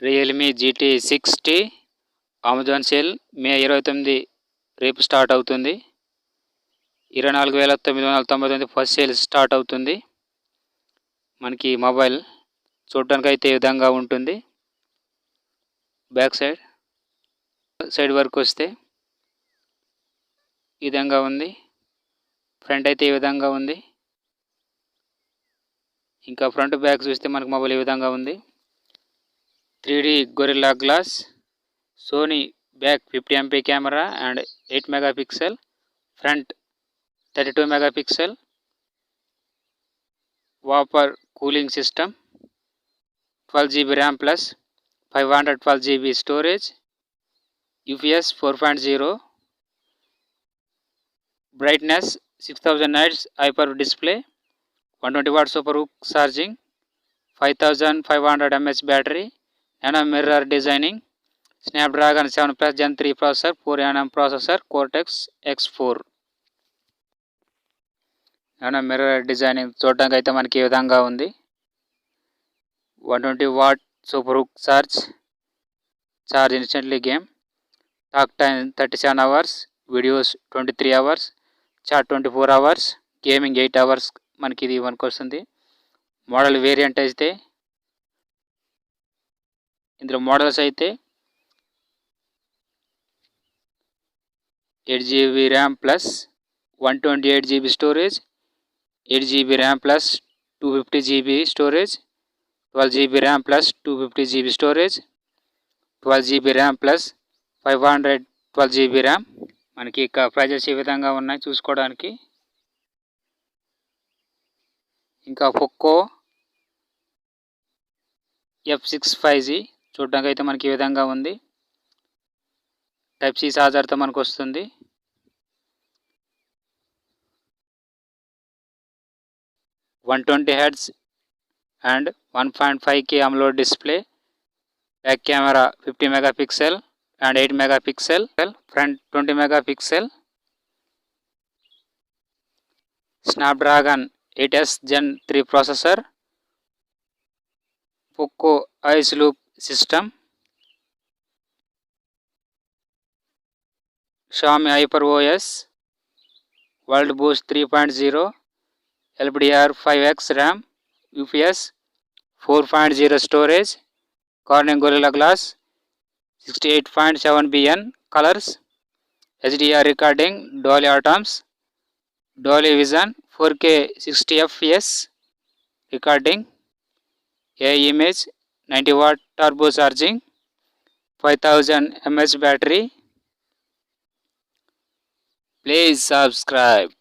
Realme GT 6T Amazon sale May 29 రేపు start అవుతుంది. 24,999 first sale start అవుతుంది. మనకి మొబైల్ చూడడానికి అయితే ఈ విధంగా ఉంటుంది. బ్యాక్ సైడ్ వరకు వస్తే ఈ విధంగా ఉంది. ఫ్రంట్ అయితే ఈ విధంగా ఉంది. ఇంకా ఫ్రంట్ బ్యాక్ చూస్తే మనకు మొబైల్ ఈ విధంగా ఉంది. 3D gorilla glass, Sony back 50 MP camera and 8 megapixel, front 32 megapixel, vapour cooling system, 12GB RAM plus 512GB storage, UFS 4.0, brightness 6000 nits, hyper display, 120 watt super VOOC charging, 5500 mAh battery, nano mirror designing, Snapdragon 7+ Gen 3 processor, 4nm processor, Cortex X4. Nano mirror designing చూడడానికి అయితే మనకి ఈ విధంగా ఉంది. 120 watt super VOOC charge instantly game, talk time 37 hours, videos 23 hours, chat 24 hours, gaming 8 hours మనకి ఇది వస్తుంది. Model variant అయితే ఇందులో మోడల్స్ అయితే 8GB RAM plus 128GB storage, 8GB RAM plus 250GB storage, 12GB RAM plus 250GB storage, 12GB RAM plus 512GB RAM. మనకి ఇక prices ఈ విధంగా ఉన్నాయి చూసుకోవడానికి. ఇంకా పోకో F6 5G చూడడానికి అయితే మనకి ఈ విధంగా ఉంది. టైప్ C ఛార్జర్తో మనకు వస్తుంది. Hz and 1.5K AMOLED display, back camera 50 megapixel and 8 megapixel, front 20 megapixel, Snapdragon 8S Gen 3 processor, Poco ice loop system, Xiaomi hyper OS, world boost 3.0, LPDDR5X RAM, UFS 4.0 storage, Corning gorilla glass 68.7bn colours, HDR recording, Dolby Atmos, Dolby Vision, 4K 60 fps recording, AI image, 90 watt turbo charging, 5000 mAh battery. Please subscribe.